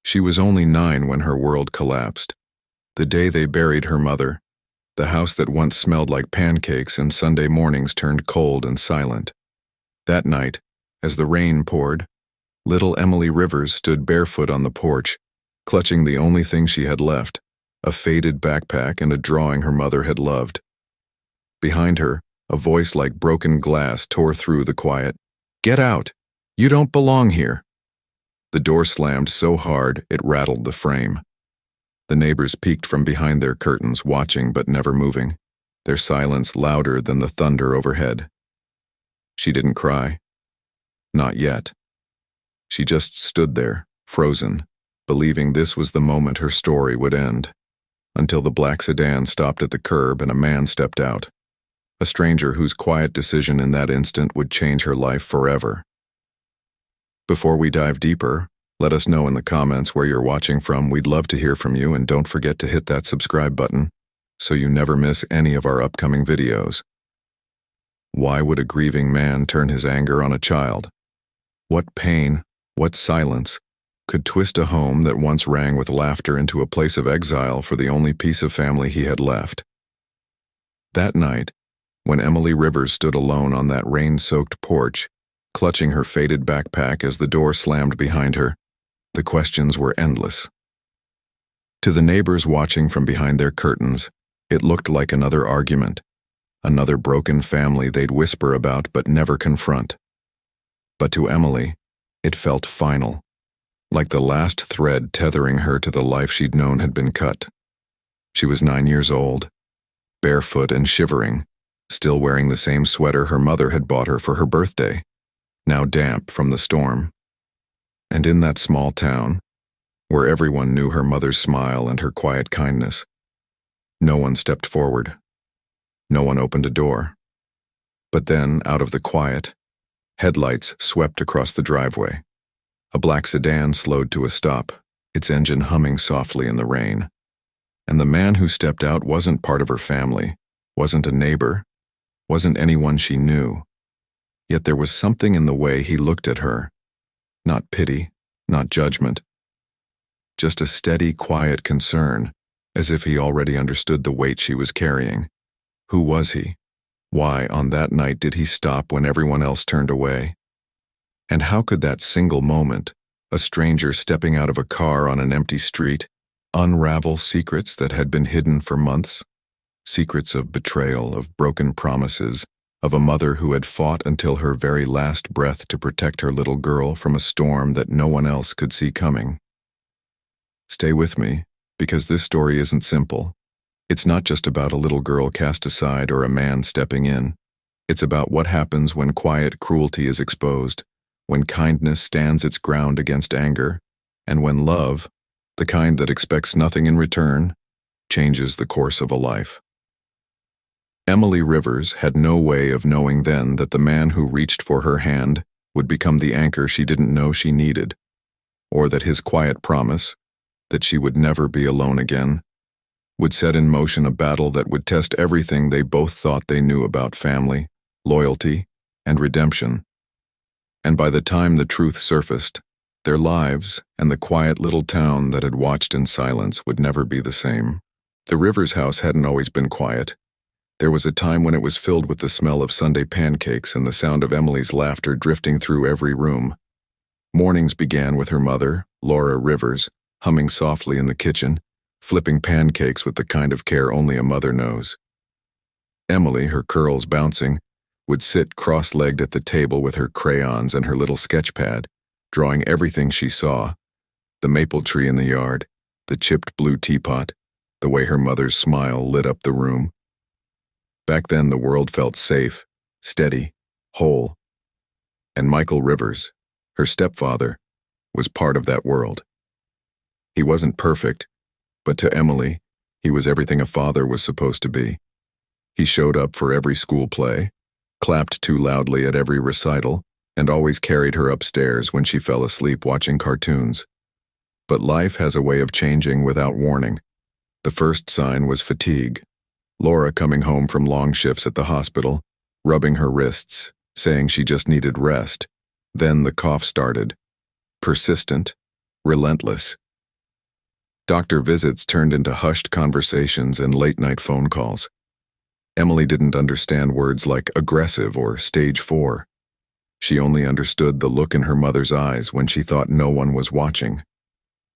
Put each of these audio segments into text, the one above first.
She was only 9 when her world collapsed. The day they buried her mother, the house that once smelled like pancakes and Sunday mornings turned cold and silent. That night, as the rain poured, little Emily Rivers stood barefoot on the porch, clutching the only thing she had left, a faded backpack and a drawing her mother had loved. Behind her, a voice like broken glass tore through the quiet. "Get out! You don't belong here!" The door slammed so hard it rattled the frame. The neighbors peeked from behind their curtains, watching but never moving, their silence louder than the thunder overhead. She didn't cry. Not yet. She just stood there, frozen, believing this was the moment her story would end, until the black sedan stopped at the curb and a man stepped out, a stranger whose quiet decision in that instant would change her life forever. Before we dive deeper, let us know in the comments where you're watching from. We'd love to hear from you, and don't forget to hit that subscribe button so you never miss any of our upcoming videos. Why would a grieving man turn his anger on a child? What pain, what silence, could twist a home that once rang with laughter into a place of exile for the only piece of family he had left? That night, when Emily Rivers stood alone on that rain-soaked porch, clutching her faded backpack as the door slammed behind her, the questions were endless. To the neighbors watching from behind their curtains, it looked like another argument, another broken family they'd whisper about but never confront. But to Emily, it felt final, like the last thread tethering her to the life she'd known had been cut. She was 9 years old, barefoot and shivering, still wearing the same sweater her mother had bought her for her birthday, now damp from the storm. And in that small town, where everyone knew her mother's smile and her quiet kindness, no one stepped forward. No one opened a door. But then, out of the quiet, headlights swept across the driveway. A black sedan slowed to a stop, its engine humming softly in the rain. And the man who stepped out wasn't part of her family, wasn't a neighbor, wasn't anyone she knew. Yet there was something in the way he looked at her. Not pity, not judgment. Just a steady, quiet concern, as if he already understood the weight she was carrying. Who was he? Why, on that night, did he stop when everyone else turned away? And how could that single moment, a stranger stepping out of a car on an empty street, unravel secrets that had been hidden for months? Secrets of betrayal, of broken promises, of a mother who had fought until her very last breath to protect her little girl from a storm that no one else could see coming. Stay with me, because this story isn't simple. It's not just about a little girl cast aside or a man stepping in. It's about what happens when quiet cruelty is exposed, when kindness stands its ground against anger, and when love, the kind that expects nothing in return, changes the course of a life. Emily Rivers had no way of knowing then that the man who reached for her hand would become the anchor she didn't know she needed, or that his quiet promise, that she would never be alone again, would set in motion a battle that would test everything they both thought they knew about family, loyalty, and redemption. And by the time the truth surfaced, their lives and the quiet little town that had watched in silence would never be the same. The Rivers house hadn't always been quiet. There was a time when it was filled with the smell of Sunday pancakes and the sound of Emily's laughter drifting through every room. Mornings began with her mother, Laura Rivers, humming softly in the kitchen, flipping pancakes with the kind of care only a mother knows. Emily, her curls bouncing, would sit cross-legged at the table with her crayons and her little sketch pad, drawing everything she saw: the maple tree in the yard, the chipped blue teapot, the way her mother's smile lit up the room. Back then the world felt safe, steady, whole. And Michael Rivers, her stepfather, was part of that world. He wasn't perfect, but to Emily, he was everything a father was supposed to be. He showed up for every school play, clapped too loudly at every recital, and always carried her upstairs when she fell asleep watching cartoons. But life has a way of changing without warning. The first sign was fatigue. Laura coming home from long shifts at the hospital, rubbing her wrists, saying she just needed rest. Then the cough started. Persistent, relentless, Doctor visits turned into hushed conversations and late-night phone calls. Emily didn't understand words like aggressive or stage 4. She only understood the look in her mother's eyes when she thought no one was watching.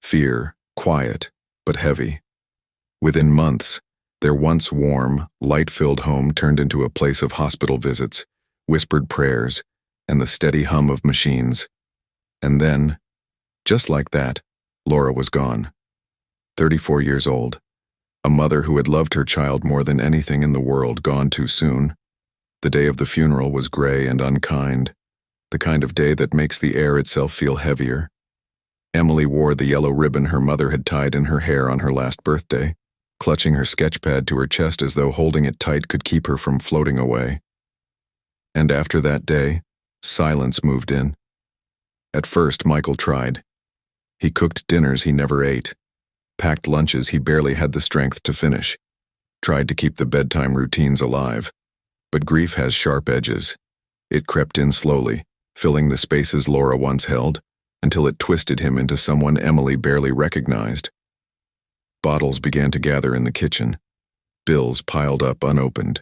Fear, quiet, but heavy. Within months, their once warm, light-filled home turned into a place of hospital visits, whispered prayers, and the steady hum of machines. And then, just like that, Laura was gone. 34 years old. A mother who had loved her child more than anything in the world gone too soon. The day of the funeral was gray and unkind, the kind of day that makes the air itself feel heavier. Emily wore the yellow ribbon her mother had tied in her hair on her last birthday, clutching her sketchpad to her chest as though holding it tight could keep her from floating away. And after that day, silence moved in. At first, Michael tried. He cooked dinners he never ate, packed lunches he barely had the strength to finish, tried to keep the bedtime routines alive. But grief has sharp edges. It crept in slowly, filling the spaces Laura once held, until it twisted him into someone Emily barely recognized. Bottles began to gather in the kitchen, bills piled up unopened,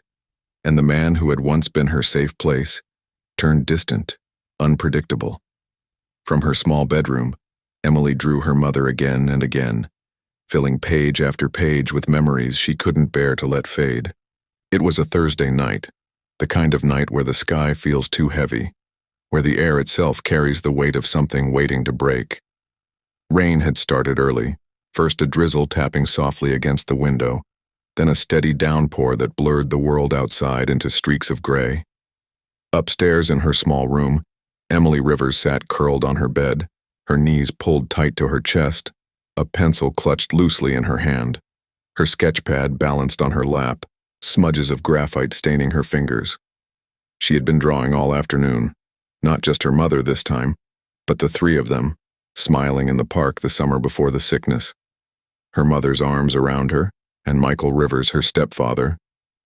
and the man who had once been her safe place turned distant, unpredictable. From her small bedroom, Emily drew her mother again and again, filling page after page with memories she couldn't bear to let fade. It was a Thursday night, the kind of night where the sky feels too heavy, where the air itself carries the weight of something waiting to break. Rain had started early, first a drizzle tapping softly against the window, then a steady downpour that blurred the world outside into streaks of gray. Upstairs in her small room, Emily Rivers sat curled on her bed, her knees pulled tight to her chest, a pencil clutched loosely in her hand, her sketchpad balanced on her lap, smudges of graphite staining her fingers. She had been drawing all afternoon, not just her mother this time, but the three of them, smiling in the park the summer before the sickness. Her mother's arms around her, and Michael Rivers, her stepfather,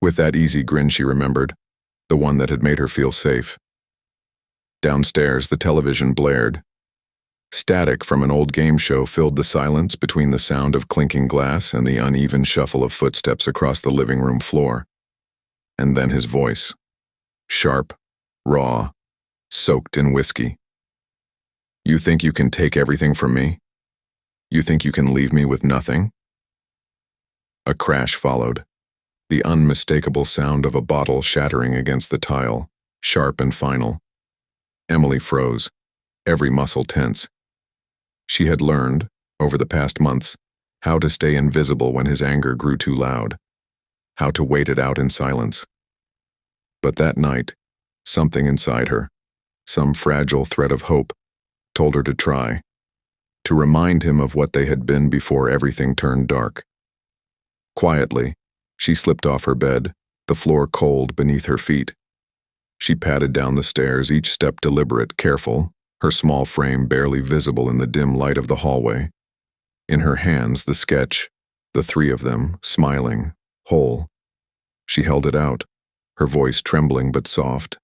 with that easy grin she remembered, the one that had made her feel safe. Downstairs, the television blared. Static from an old game show filled the silence between the sound of clinking glass and the uneven shuffle of footsteps across the living room floor. And then his voice. Sharp, raw, soaked in whiskey. You think you can take everything from me? You think you can leave me with nothing? A crash followed. The unmistakable sound of a bottle shattering against the tile, sharp and final. Emily froze, every muscle tense. She had learned, over the past months, how to stay invisible when his anger grew too loud, how to wait it out in silence. But that night, something inside her, some fragile thread of hope, told her to try, to remind him of what they had been before everything turned dark. Quietly, she slipped off her bed, the floor cold beneath her feet. She padded down the stairs, each step deliberate, careful, her small frame barely visible in the dim light of the hallway. In her hands, the sketch, the three of them, smiling, whole. She held it out, her voice trembling but soft.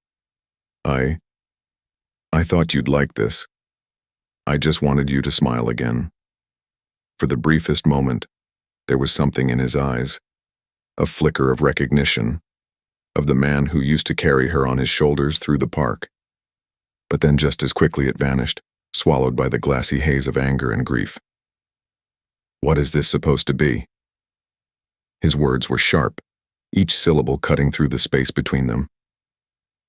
I thought you'd like this. I just wanted you to smile again. For the briefest moment, there was something in his eyes, a flicker of recognition, of the man who used to carry her on his shoulders through the park. But then just as quickly it vanished, swallowed by the glassy haze of anger and grief. What is this supposed to be? His words were sharp, each syllable cutting through the space between them.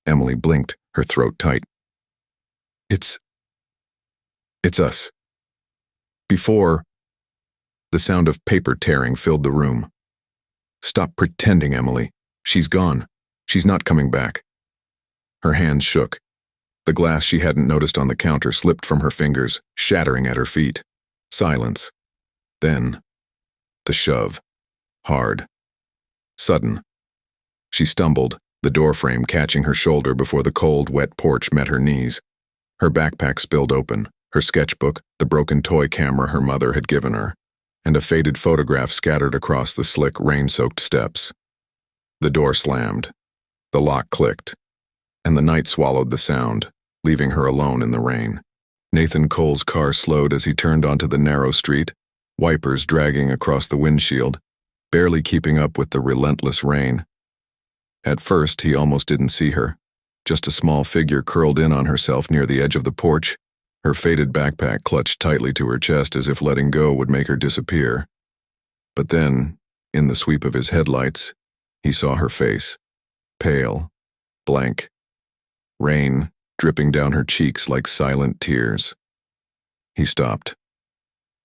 Emily blinked, her throat tight. It's us. Before, the sound of paper tearing filled the room. Stop pretending, Emily. She's gone. She's not coming back. Her hands shook. The glass she hadn't noticed on the counter slipped from her fingers, shattering at her feet. Silence. Then, the shove. Hard. Sudden. She stumbled, the doorframe catching her shoulder before the cold, wet porch met her knees. Her backpack spilled open, her sketchbook, the broken toy camera her mother had given her, and a faded photograph scattered across the slick, rain-soaked steps. The door slammed. The lock clicked. And the night swallowed the sound, leaving her alone in the rain. Nathan Cole's car slowed as he turned onto the narrow street, wipers dragging across the windshield, barely keeping up with the relentless rain. At first, he almost didn't see her, just a small figure curled in on herself near the edge of the porch, her faded backpack clutched tightly to her chest as if letting go would make her disappear. But then, in the sweep of his headlights, he saw her face, pale, blank, rain dripping down her cheeks like silent tears. He stopped.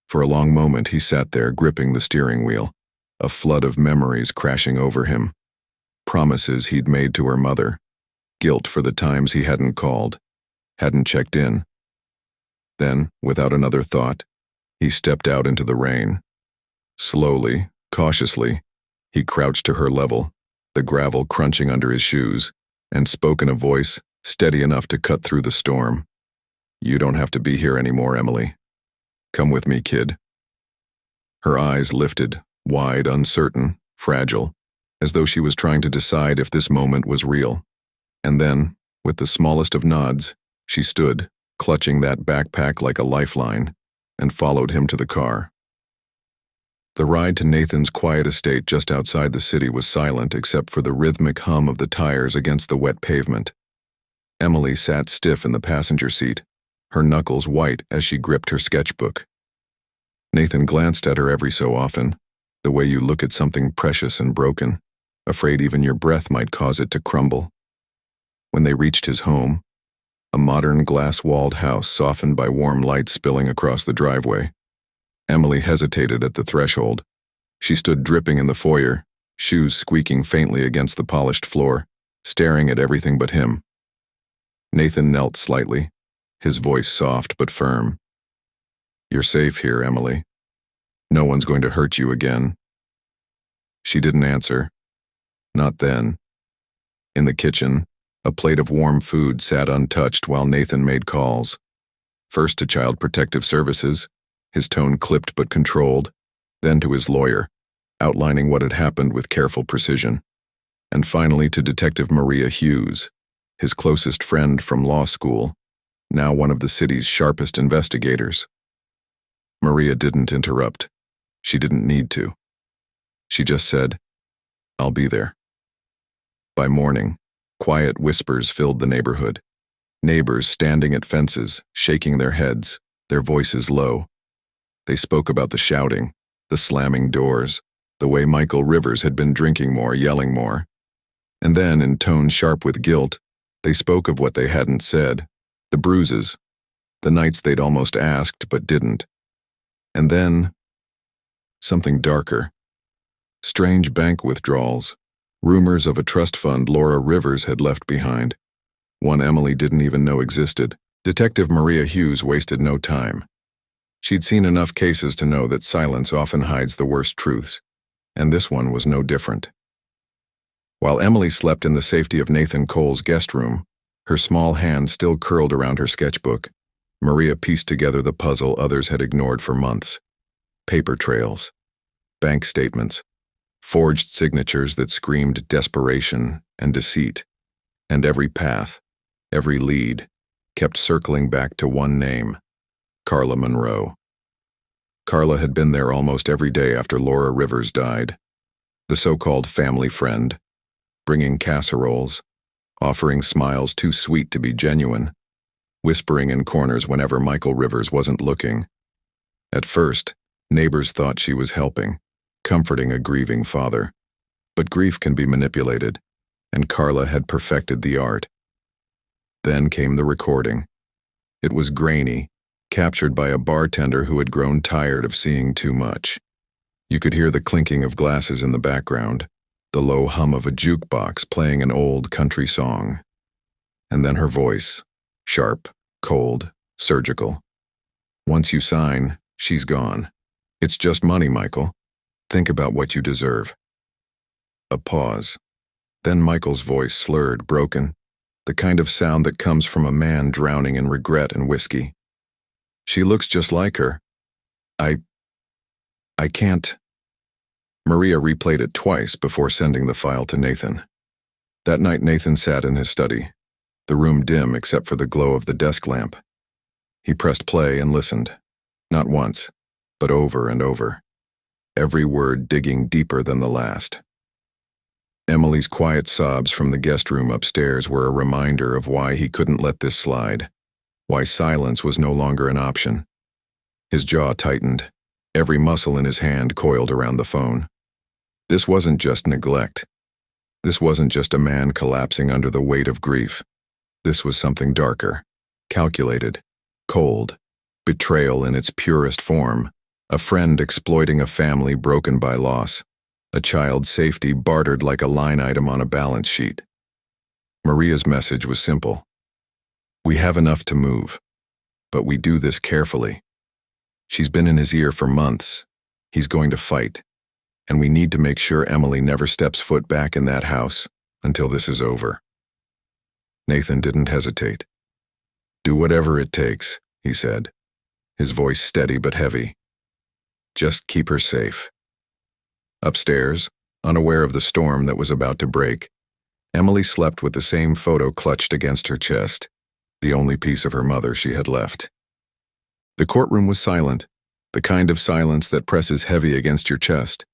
For a long moment he sat there gripping the steering wheel, a flood of memories crashing over him. Promises he'd made to her mother, guilt for the times he hadn't called, hadn't checked in. Then, without another thought, he stepped out into the rain. Slowly, cautiously, he crouched to her level, the gravel crunching under his shoes, and spoke in a voice steady enough to cut through the storm. "You don't have to be here anymore, Emily. Come with me, kid." Her eyes lifted, wide, uncertain, fragile, as though she was trying to decide if this moment was real. And then, with the smallest of nods, she stood, clutching that backpack like a lifeline, and followed him to the car. The ride to Nathan's quiet estate just outside the city was silent except for the rhythmic hum of the tires against the wet pavement. Emily sat stiff in the passenger seat, her knuckles white as she gripped her sketchbook. Nathan glanced at her every so often, the way you look at something precious and broken, afraid even your breath might cause it to crumble. When they reached his home, a modern glass-walled house softened by warm light spilling across the driveway, Emily hesitated at the threshold. She stood dripping in the foyer, shoes squeaking faintly against the polished floor, staring at everything but him. Nathan knelt slightly, his voice soft but firm. "You're safe here, Emily. No one's going to hurt you again." She didn't answer. Not then. In the kitchen, a plate of warm food sat untouched while Nathan made calls. First to Child Protective Services, his tone clipped but controlled, then to his lawyer, outlining what had happened with careful precision, and finally to Detective Maria Hughes, his closest friend from law school, now one of the city's sharpest investigators. Maria didn't interrupt. She didn't need to. She just said, "I'll be there." By morning, quiet whispers filled the neighborhood. Neighbors standing at fences, shaking their heads, their voices low. They spoke about the shouting, the slamming doors, the way Michael Rivers had been drinking more, yelling more. And then, in tones sharp with guilt, they spoke of what they hadn't said, the bruises, the nights they'd almost asked but didn't. And then, something darker. Strange bank withdrawals, rumors of a trust fund Laura Rivers had left behind, one Emily didn't even know existed. Detective Maria Hughes wasted no time. She'd seen enough cases to know that silence often hides the worst truths, and this one was no different. While Emily slept in the safety of Nathan Cole's guest room, her small hand still curled around her sketchbook, Maria pieced together the puzzle others had ignored for months. Paper trails, bank statements, forged signatures that screamed desperation and deceit, and every path, every lead, kept circling back to one name, Carla Monroe. Carla had been there almost every day after Laura Rivers died, the so-called family friend, bringing casseroles, offering smiles too sweet to be genuine, whispering in corners whenever Michael Rivers wasn't looking. At first, neighbors thought she was helping, comforting a grieving father. But grief can be manipulated, and Carla had perfected the art. Then came the recording. It was grainy, captured by a bartender who had grown tired of seeing too much. You could hear the clinking of glasses in the background, the low hum of a jukebox playing an old country song. And then her voice, sharp, cold, surgical. "Once you sign, she's gone. It's just money, Michael. Think about what you deserve." A pause. Then Michael's voice slurred, broken, the kind of sound that comes from a man drowning in regret and whiskey. "She looks just like her. I can't." Maria replayed it twice before sending the file to Nathan. That night Nathan sat in his study, the room dim except for the glow of the desk lamp. He pressed play and listened, not once, but over and over, every word digging deeper than the last. Emily's quiet sobs from the guest room upstairs were a reminder of why he couldn't let this slide, why silence was no longer an option. His jaw tightened, every muscle in his hand coiled around the phone. This wasn't just neglect. This wasn't just a man collapsing under the weight of grief. This was something darker, calculated, cold, betrayal in its purest form, a friend exploiting a family broken by loss, a child's safety bartered like a line item on a balance sheet. Maria's message was simple. We have enough to move, but we do this carefully. She's been in his ear for months. He's going to fight, and we need to make sure Emily never steps foot back in that house until this is over. Nathan didn't hesitate. Do whatever it takes, he said, his voice steady but heavy. Just keep her safe. Upstairs, unaware of the storm that was about to break, Emily slept with the same photo clutched against her chest, the only piece of her mother she had left. The courtroom was silent, the kind of silence that presses heavy against your chest.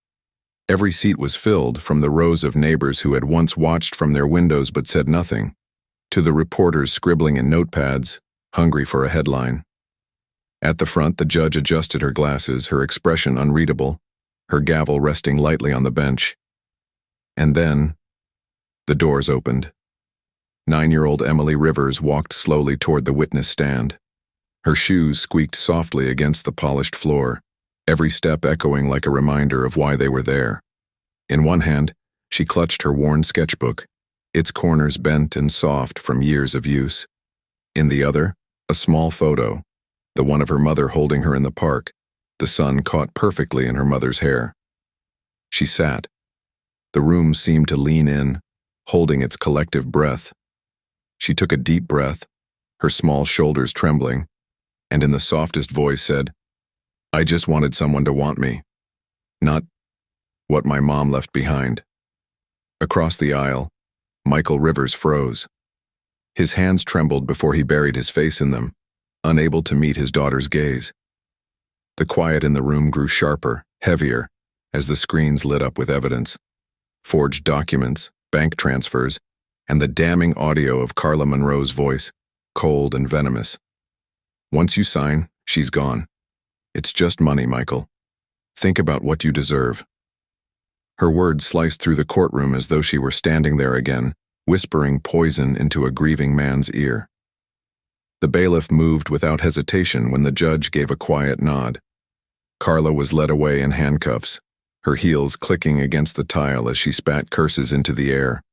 Every seat was filled, from the rows of neighbors who had once watched from their windows but said nothing, to the reporters scribbling in notepads, hungry for a headline. At the front, the judge adjusted her glasses, her expression unreadable, her gavel resting lightly on the bench. And then, the doors opened. 9-year-old Emily Rivers walked slowly toward the witness stand. Her shoes squeaked softly against the polished floor, every step echoing like a reminder of why they were there. In one hand, she clutched her worn sketchbook, its corners bent and soft from years of use. In the other, a small photo, the one of her mother holding her in the park, the sun caught perfectly in her mother's hair. She sat. The room seemed to lean in, holding its collective breath. She took a deep breath, her small shoulders trembling, and in the softest voice said, I just wanted someone to want me. Not what my mom left behind. Across the aisle, Michael Rivers froze. His hands trembled before he buried his face in them, unable to meet his daughter's gaze. The quiet in the room grew sharper, heavier, as the screens lit up with evidence. Forged documents, bank transfers, and the damning audio of Carla Monroe's voice, cold and venomous. Once you sign, she's gone. It's just money, Michael. Think about what you deserve. Her words sliced through the courtroom as though she were standing there again, whispering poison into a grieving man's ear. The bailiff moved without hesitation when the judge gave a quiet nod. Carla was led away in handcuffs, her heels clicking against the tile as she spat curses into the air.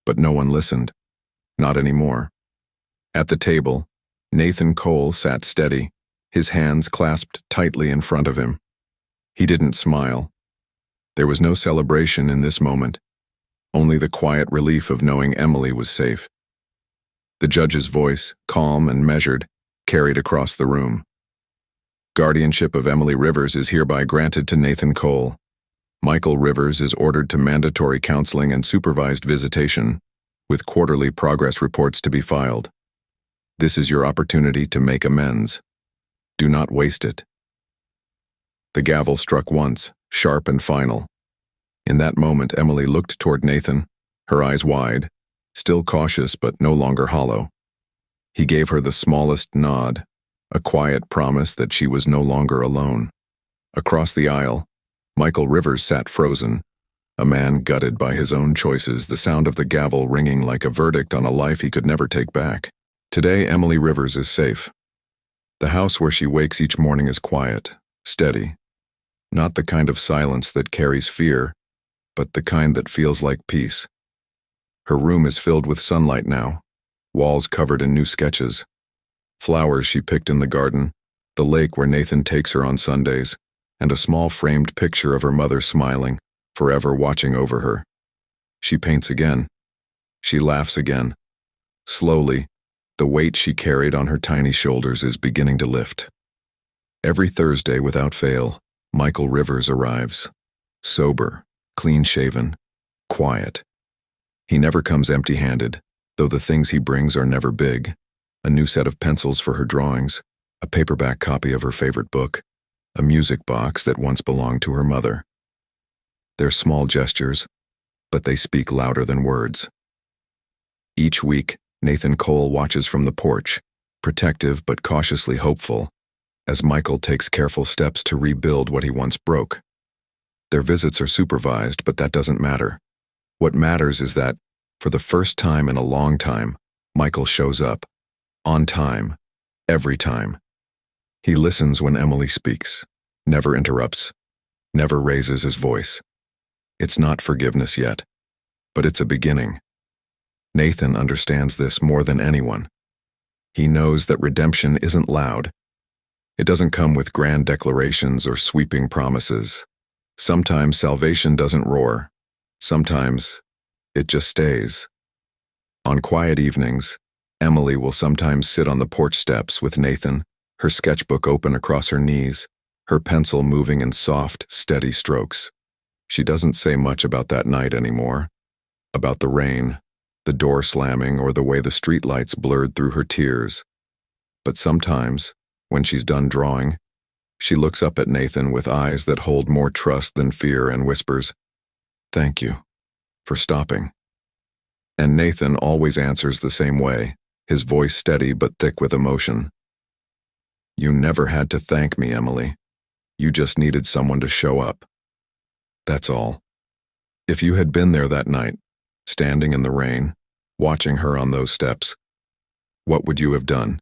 But no one listened. Not anymore. At the table, Nathan Cole sat steady, his hands clasped tightly in front of him. He didn't smile. There was no celebration in this moment, only the quiet relief of knowing Emily was safe. The judge's voice, calm and measured, carried across the room. Guardianship of Emily Rivers is hereby granted to Nathan Cole. Michael Rivers is ordered to mandatory counseling and supervised visitation, with quarterly progress reports to be filed. This is your opportunity to make amends. Do not waste it. The gavel struck once, sharp and final. In that moment, Emily looked toward Nathan, her eyes wide, still cautious but no longer hollow. He gave her the smallest nod, a quiet promise that she was no longer alone. Across the aisle, Michael Rivers sat frozen, a man gutted by his own choices, the sound of the gavel ringing like a verdict on a life he could never take back. Today, Emily Rivers is safe. The house where she wakes each morning is quiet, steady. Not the kind of silence that carries fear, but the kind that feels like peace. Her room is filled with sunlight now, walls covered in new sketches. Flowers she picked in the garden, the lake where Nathan takes her on Sundays, and a small framed picture of her mother smiling, forever watching over her. She paints again. She laughs again. Slowly, the weight she carried on her tiny shoulders is beginning to lift. Every Thursday, without fail, Michael Rivers arrives. Sober, clean-shaven, quiet. He never comes empty-handed, though the things he brings are never big. A new set of pencils for her drawings, a paperback copy of her favorite book, a music box that once belonged to her mother. They're small gestures, but they speak louder than words. Each week, Nathan Cole watches from the porch, protective but cautiously hopeful, as Michael takes careful steps to rebuild what he once broke. Their visits are supervised, but that doesn't matter. What matters is that, for the first time in a long time, Michael shows up. On time. Every time. He listens when Emily speaks, never interrupts, never raises his voice. It's not forgiveness yet, but it's a beginning. Nathan understands this more than anyone. He knows that redemption isn't loud. It doesn't come with grand declarations or sweeping promises. Sometimes salvation doesn't roar. Sometimes it just stays. On quiet evenings, Emily will sometimes sit on the porch steps with Nathan, her sketchbook open across her knees, her pencil moving in soft, steady strokes. She doesn't say much about that night anymore, about the rain, the door slamming, or the way the streetlights blurred through her tears. But sometimes, when she's done drawing, she looks up at Nathan with eyes that hold more trust than fear and whispers, "Thank you for stopping." And Nathan always answers the same way, his voice steady but thick with emotion. "You never had to thank me, Emily. You just needed someone to show up. That's all." If you had been there that night, standing in the rain, watching her on those steps, what would you have done?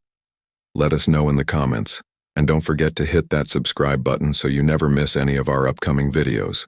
Let us know in the comments, and don't forget to hit that subscribe button so you never miss any of our upcoming videos.